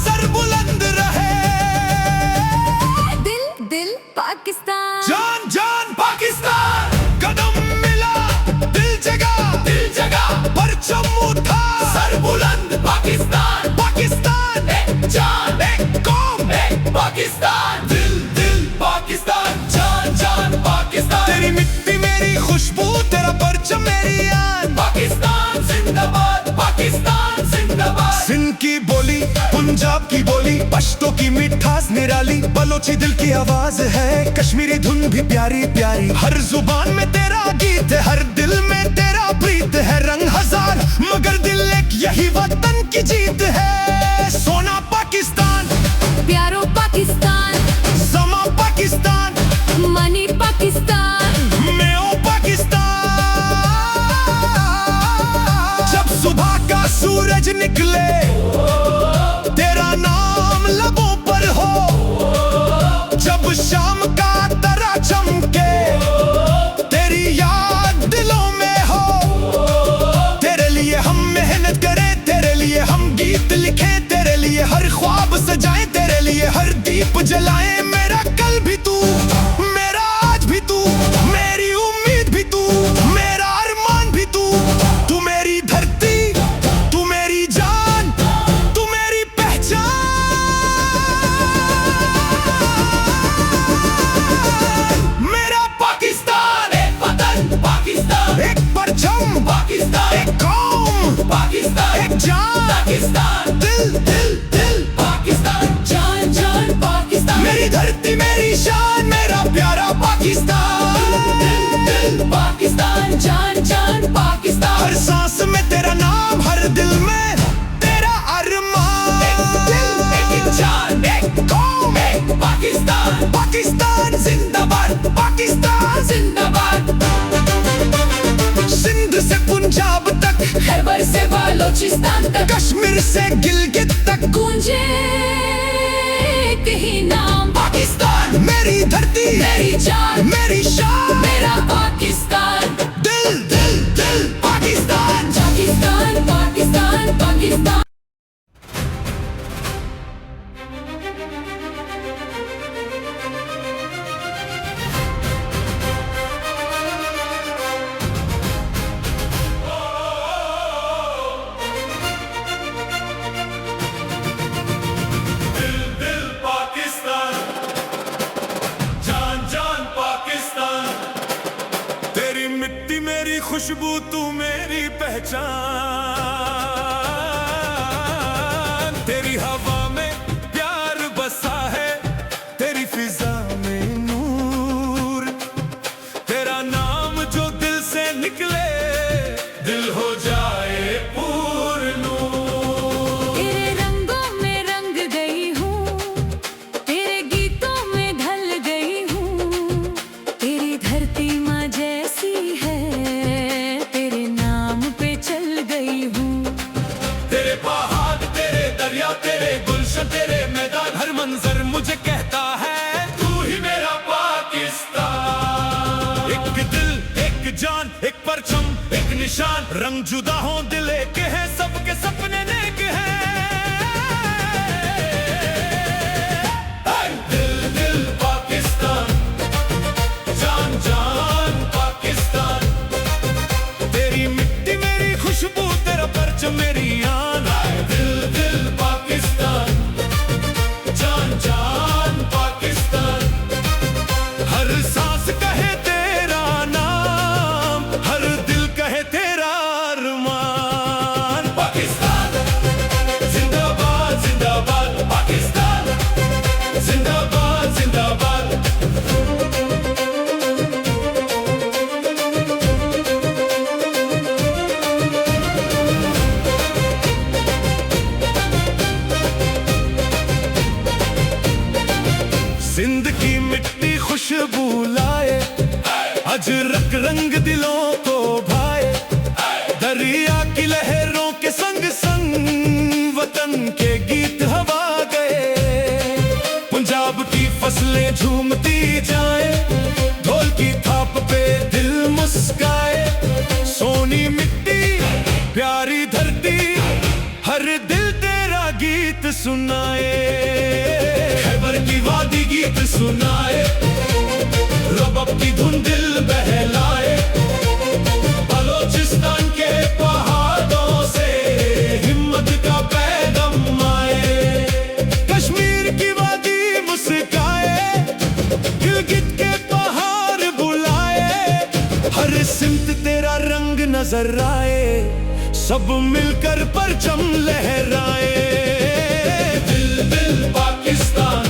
सर बुलंद रहे। दिल दिल पाकिस्तान, जान जान पाकिस्तान। कदम मिला दिल जगा, दिल जगा, परचम उठा, सर बुलंद। पाकिस्तान, पाकिस्तान एक जान, एक कौम एक पाकिस्तान। दिल दिल पाकिस्तान, जान जान पाकिस्तान। तेरी मिट्टी मेरी खुशबू, तेरा परचम मेरी आन। पाकिस्तान जिंदाबाद, पाकिस्तान जिंदाबाद। सिंध की बोली, पंजाब की बोली, पश्तो की मिठास निराली। बलोची दिल की आवाज है, कश्मीरी धुन भी प्यारी प्यारी। हर जुबान में तेरा गीत है, हर दिल में तेरा प्रीत है। रंग हजार मगर दिल एक, यही वतन की जीत है। सोना पाकिस्तान, प्यारो पाकिस्तान, समा पाकिस्तान, मनी पाकिस्तान। मैं ओ पाकिस्तान। जब सुबह का सूरज निकले, तेरा नाम लबों पर हो। जब शाम का तारा चमके, तेरी याद दिलों में हो। तेरे लिए हम मेहनत करें, तेरे लिए हम गीत लिखें। तेरे लिए हर ख्वाब सजाएं, तेरे लिए हर दीप जलाएं। मेरा कल भी तू, मेरा आज भी तू, मेरी उम्मीद भी तू, मेरा अरमान भी तू। तू मेरी धरती, तू मेरी जान, तू मेरी पहचान। मेरा पाकिस्तान, एक वतन पाकिस्तान, एक परचम पाकिस्तान, एक कौम पाकिस्तान, एक जान। पाकिस्तान। दिल दिल दिल पाकिस्तान, जान जान पाकिस्तान। मेरी धरती मेरी शान, मेरा प्यारा पाकिस्तान। दिल दिल पाकिस्तान, जान जान पाकिस्तान। हर सांस में तेरा नाम, हर दिल में तेरा अरमान। एक दिल, एक जान, एक कौम एक पाकिस्तान। पाकिस्तान जिंदाबाद, पाकिस्तान जिंदाबाद। सिंध से पुंजाब कश्मीर से गिलगित तक गूंजे एक ही नाम, पाकिस्तान मेरी धरती, मेरी जान, मेरी शान, मेरा पाकिस्तान। दिल दिल दिल पाकिस्तान। पाकिस्तान पाकिस्तान पाकिस्तान। दिल दिल पाकिस्तान, जान जान पाकिस्तान। तेरी मिट्टी मेरी खुशबू, तू मेरी पहचान। तेरी हवा में प्यार बसा है, तेरी फिजा में नूर। तेरा नाम जो दिल से निकले, दिल हो जाए पूर्ण। तेरे रंगों में रंग गई हूँ, तेरे गीतों में ढल गई हूँ। तेरी धरती माँ जैसी है, तेरे नाम पे चल गई हूँ। तेरे पहाड़, तेरे दरिया, तेरे गुलशन, तेरे मैदान, हर मंजर मुझे कहता है तू ही मेरा पाकिस्तान। एक दिल, एक जान, एक परचम, एक निशान, रंग जुदा हो दिल एक है, सबके सपने नेक हैं। दिल दिल पाकिस्तान, जान जान पाकिस्तान। तेरी मिट्टी मेरी खुशबू, तेरा परचम मेरी आन। दिल दिल पाकिस्तान, जान जान पाकिस्तान। हर सांस कहे तेरा नाम, हर दिल कहे तेरा अरमान। पाकिस्तान जिंदाबाद जिंदाबाद, पाकिस्तान जिंदाबाद जिंदाबाद। सिंध की मिट्टी खुशबू लाए, अजरक रंग दिलों को भाए। दरिया की लहरों के संग संग वतन के गीत हवा गए। पंजाब की फसलें झूमती जाए, ढोल की थाप पे दिल मुस्काए। सोनी मिट्टी प्यारी धरती, हर दिल तेरा गीत सुनाए। खैबर की वादी गीत सुनाए, रबब की धुन दिल बहलाए। बलोचिस्तान के पहाड़ों से हिम्मत का पैगाम आए। कश्मीर की वादी मुस्काए, गिलगित के पहाड़ बुलाए। हर सिमत तेरा रंग नजर आए, सब मिलकर परचम लहराए। दिल दिल पाकिस्तान,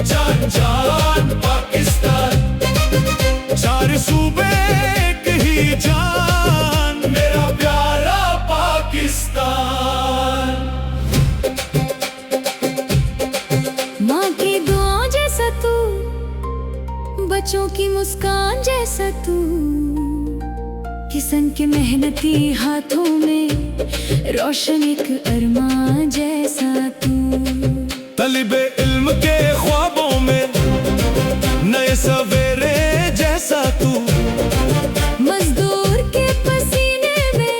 जान जान पाकिस्तान। चार सूबे एक ही जान, मेरा प्यारा पाकिस्तान। माँ की दुआओं जैसा तू, बच्चों की मुस्कान जैसा तू, किसान के मेहनती हाथों में रोशन एक अरमान जैसा तू। तलिबे इल्म के ख्वाबों में नए सवेरे जैसा तू। मजदूर के पसीने में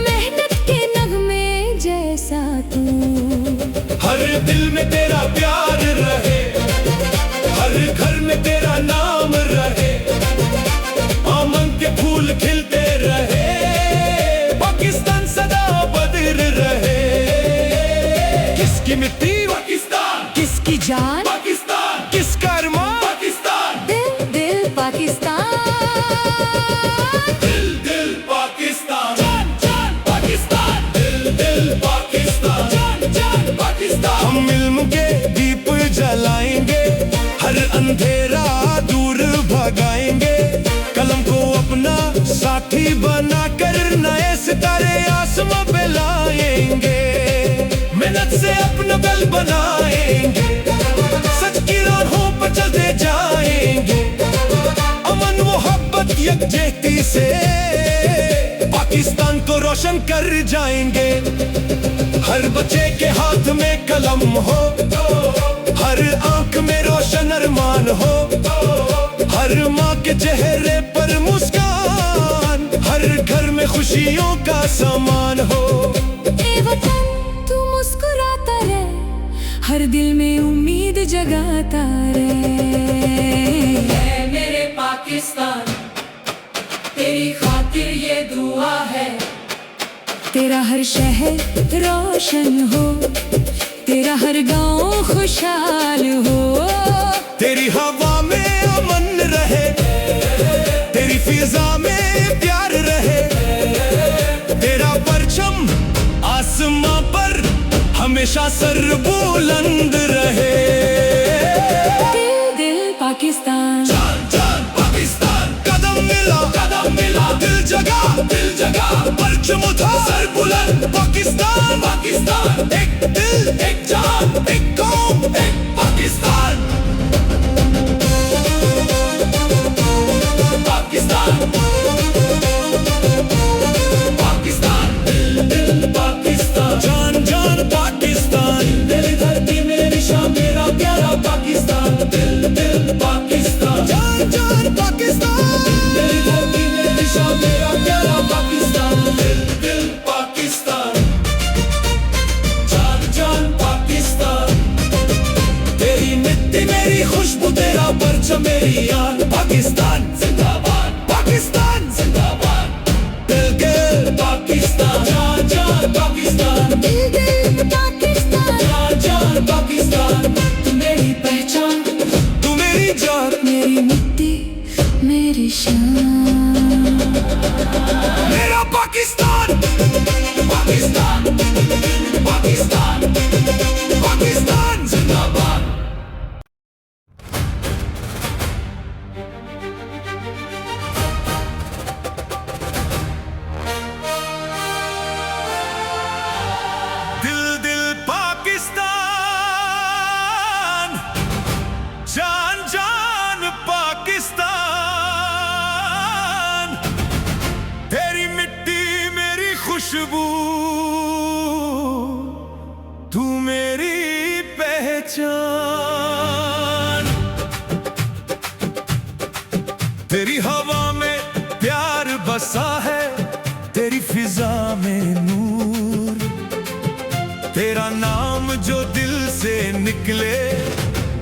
मेहनत के नगमे जैसा तू। हर दिल में तेरा प्यार रहे, हर घर में तेरा नाम रहे। आमन के फूल खिलते रहे, पाकिस्तान सदा बदर रहे। किसकी मिट्टी पाकिस्तान, किसकी जान पाकिस्तान, किसका अरमान पाकिस्तान। दिल दिल पाकिस्तान। दिल दिल पाकिस्तान, जान जान पाकिस्तान। दिल दिल पाकिस्तान, जान जान पाकिस्तान। हम मिल के दीप जलाएंगे, हर अंधेरा दूर भगाएंगे। कलम को अपना साथी बनाकर नए सितारे आसमां पे लाएंगे। मेहनत से अपना बल बनाएंगे, सच की राहों पर चलते जाएंगे। अमन मोहब्बत यकजहती से पाकिस्तान को रोशन रोशन कर जाएंगे। हर बच्चे के हाथ में कलम हो, हर आंख में रोशन अरमान हो, हर माँ के चेहरे पर मुस्कान, हर घर में खुशियों का सामान हो। ए वतन तू मुस्कुराता रहे, हर दिल में उम्मीद जगाता रहे। ऐ मेरे पाकिस्तान, तेरी खातिर ये दुआ है। तेरा हर शहर रोशन हो, तेरा हर गांव खुशहाल हो। तेरी हवा में अमन रहे, तेरी फिजा में प्यार रहे, तेरा परचम आसमां पर हमेशा सर बुलंद रहे। दिल दिल पाकिस्तान, जान जान पाकिस्तान, कदम मिला दिल जगा परचम उठा सर बुलंद। पाकिस्तान पाकिस्तान, एक दिल एक जान एक कौम एक पाकिस्तान। पाकिस्तान पाकिस्तान, दिल दिल पाकिस्तान, जान जान पाकिस्तान, मेरी धरती मेरी शान मेरा प्यारा पाकिस्तान। दिल दिल पाकिस्तान, जान जान पाकिस्तान, मेरी धरती मेरी शान मेरा प्यारा पाकिस्तान। दिल दिल पाकिस्तान, जान जान पाकिस्तान, तेरी मिट्टी मेरी खुशबू तेरा परचम मेरी आन। पाकिस्तान जिंदाबाद, पाकिस्तान जिंदाबाद, दिल दिल पाकिस्तान, जान जान पाकिस्तान, दिल दिल पाकिस्तान, जान जान पाकिस्तान। तू मेरी पहचान, तू मेरी जान, मेरी मिट्टी मेरी शान। मेरा पाकिस्तान। पाकिस्तान पाकिस्तान पाकिस्तान जिंदाबाद। दिल दिल पाकिस्तान, जान जान पाकिस्तान, तेरी मिट्टी मेरी खुशबू, तू मेरी पहचान। तेरी हवा में प्यार बसा है, तेरी फिजा में नूर, तेरा नाम जो दिल से निकले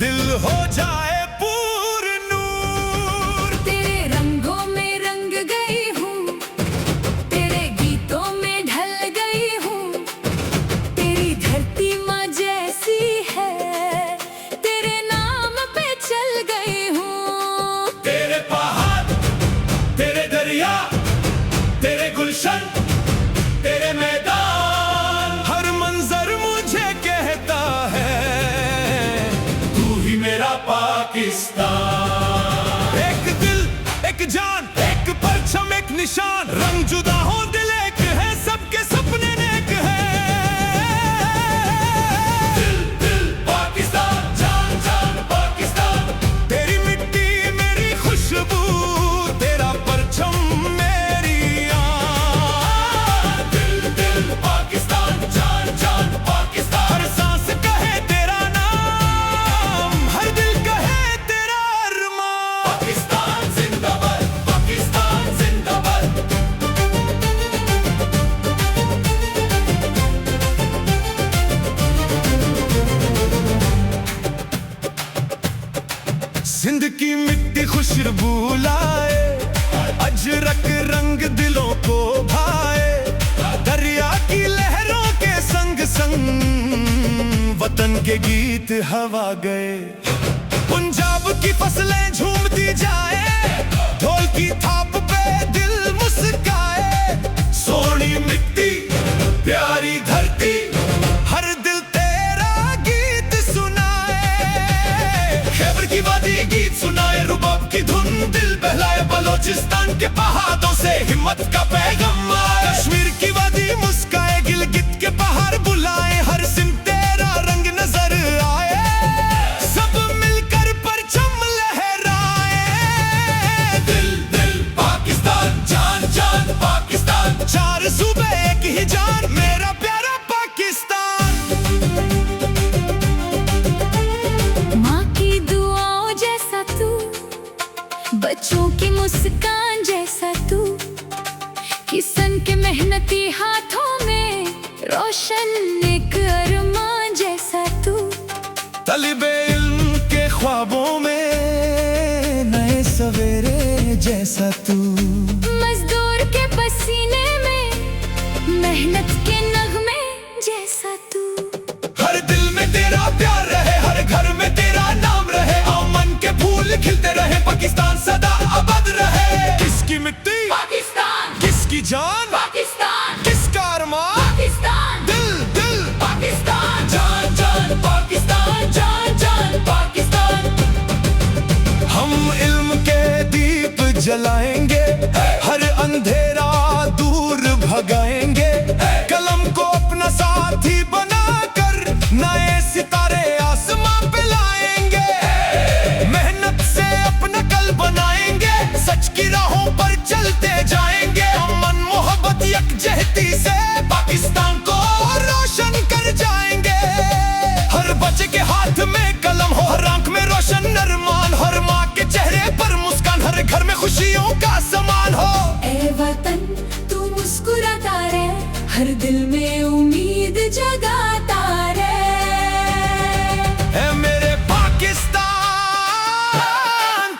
दिल हो जाए पूर नूर। तेरे रंगों में रंग गई हूँ, तेरे गीतों में ढल गई हूँ। तेरी धरती माँ जैसी है, तेरे नाम पे चल गई हूँ। तेरे पहाड़ तेरे दरिया तेरे गुलशन तेरे मैदान, हर मंजर मुझे कहता है तू ही मेरा पाकिस्तान। एक दिल एक जान एक परचम एक निशान, रंग जुदा हो दिल एक है, सबके सपने नेक है। दिल दिल पाकिस्तान, जान जान पाकिस्तान, तेरी मिट्टी मेरी खुशबू, तेरा परचम मेरी आन। दिल दिल पाकिस्तान, जान जान पाकिस्तान, हर सांस कहे तेरा नाम, हर दिल कहे तेरा अरमान। पाकिस्तान जिंदाबाद, पाकिस्तान जिंदाबाद। सिंध की मिट्टी खुशबू लाए, अजरक रंग दिलों को भाए, दरिया की लहरों के संग संग वतन के गीत हवा गए। पंजाब की फसलें झूमती जाए, ढोल की थाप पे दिल मुस्काए। सोनी मिट्टी प्यारी धरती, हर दिल तेरा गीत सुनाए। खैबर की वादी गीत सुनाए, रुबाब की धुन दिल बहलाए। बलोचिस्तान के पहाड़ों से हिम्मत का पैगाम आए। कश्मीर की वादी मुस्काए, गिलगित के पहाड़ बुलाए। हर सिमत तेरा रंग नजर आए, सब मिलकर परचम लहराए। दिल दिल पाकिस्तान, जान जान पाकिस्तान, चार सूबे बच्चों की मुस्कान जैसा तू, किसान के मेहनती हाथों में रोशन एक अरमान जैसा तू, तलिबे इल्म के ख्वाबों में नए सवेरे जैसा तू, मजदूर के पसीने में मेहनत के नगमे जैसा तू। हर दिल में तेरा प्यार रहे, हर घर में तेरा नाम रहे, अमन के फूल खिलते रहे, पाकिस्तान सदा आबाद रहे। किसकी मिट्टी पाकिस्तान, किसकी जान पाकिस्तान, किसका अरमान पाकिस्तान, दिल दिल पाकिस्तान, जान जान पाकिस्तान, जान जान पाकिस्तान। हम इल्म के दीप जलाएंगे, हर अंधेरा दूर भगाएंगे, कलम को अपना साथी बनाकर नए सितारे आसमां पे लाएंगे, मेहनत से अपना कल बनाएंगे, सच की राहों पर चलते जाएंगे, अमन मोहब्बत यकजहती से पाकिस्तान को रोशन कर जाएंगे। हर बच्चे के हाथ में कलम हो, हर आंख में रोशन अरमान, हर माँ के चेहरे पर मुस्कान, हर घर में खुशियों का समान हो। ए वतन तू मुस्कुराता रहे, हर दिल में उम्मीद जगाता रहे। ऐ मेरे पाकिस्तान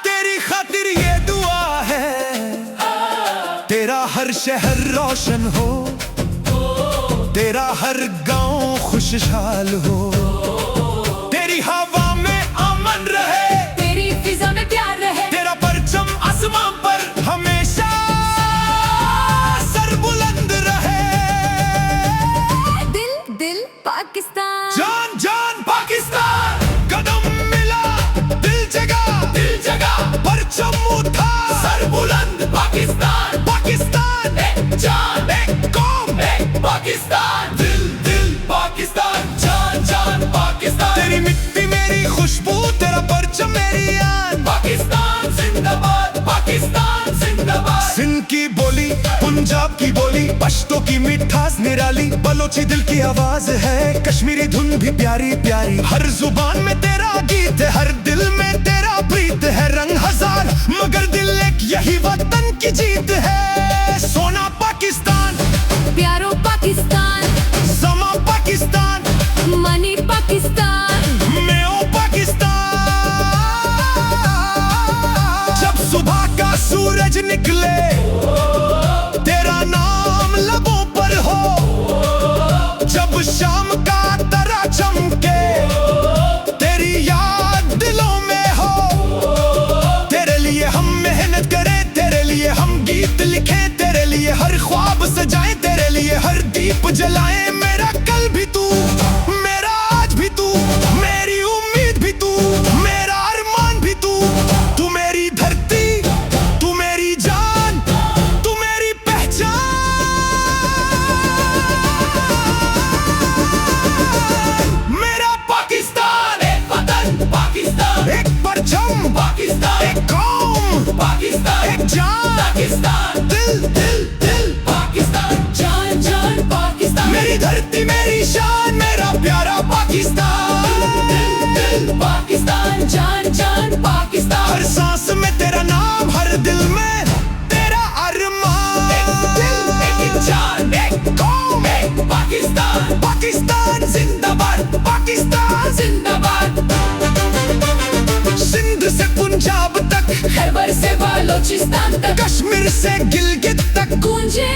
तेरी खातिर ये दुआ है, तेरा हर शहर रोशन हो, तेरा हर गांव खुशहाल हो, तेरी हवा में अमन रहे, तेरी फिजा में प्यार रहे, तेरा परचम आसमां पर हमेशा सर बुलंद रहे। दिल दिल पाकिस्तान, जान जान पाकिस्तान, कदम मिला दिल जगा, दिल जगा, परचम उठा सर बुलंद पाकिस्तान, पाकिस्तान एक जान, एक कौम एक पाकिस्तान, दिल दिल पाकिस्तान, जान जान पाकिस्तान, तेरी मिट्टी मेरी खुशबू, तेरा परचम मेरी आन, पाकिस्तान जिंदाबाद, पाकिस्तान जिंदाबाद। सिंध की बोली, पंजाब की बोली, पश्तो की मिठास निराली, बलोची दिल की आवाज है, कश्मीरी धुन भी प्यारी प्यारी, हर जुबान में तेरा गीत है, हर दिल में तेरा प्रीत है, रंग हजार मगर दिल एक, यही वतन की जीत है। सोना पाकिस्तान, प्यारो पाकिस्तान, समा पाकिस्तान, मनी पाकिस्तान, मैं ओ पाकिस्तान। जब सुबह का सूरज निकले, तेरा नाम लबों पर हो, जब शाम का तारा चमके, तेरी याद दिलों में हो, तेरे लिए हम मेहनत करें, तेरे लिए हम गीत लिखें, तेरे लिए हर ख्वाब सजाएं, तेरे लिए हर दीप जलाएं। मेरा कल भी तू, मेरा आज भी तू, मेरी उम्मीद भी तू, मेरा अरमान भी तू, तू मेरी धरती, तू मेरी जान, तू मेरी पहचान। मेरा पाकिस्तान एक वतन, पाकिस्तान एक परचम, पाकिस्तान, एक कौम, पाकिस्तान, एक जान, पाकिस्तान, दिल दिल दिल पाकिस्तान, जान जान पाकिस्तान, मेरी धरती मेरी शान, मेरा प्यारा पाकिस्तान। दिल दिल पाकिस्तान, जान जान पाकिस्तान, हर सांस में तेरा नाम, हर दिल में तेरा अरमान, एक दिल एक जान, एक कौम, एक पाकिस्तान, पाकिस्तान जिंदाबाद, पाकिस्तान जिंदाबाद। सिंध से पंजाब तक, खैबर से बलोचिस्तान तक, कश्मीर से गिलगित तक, गूंजे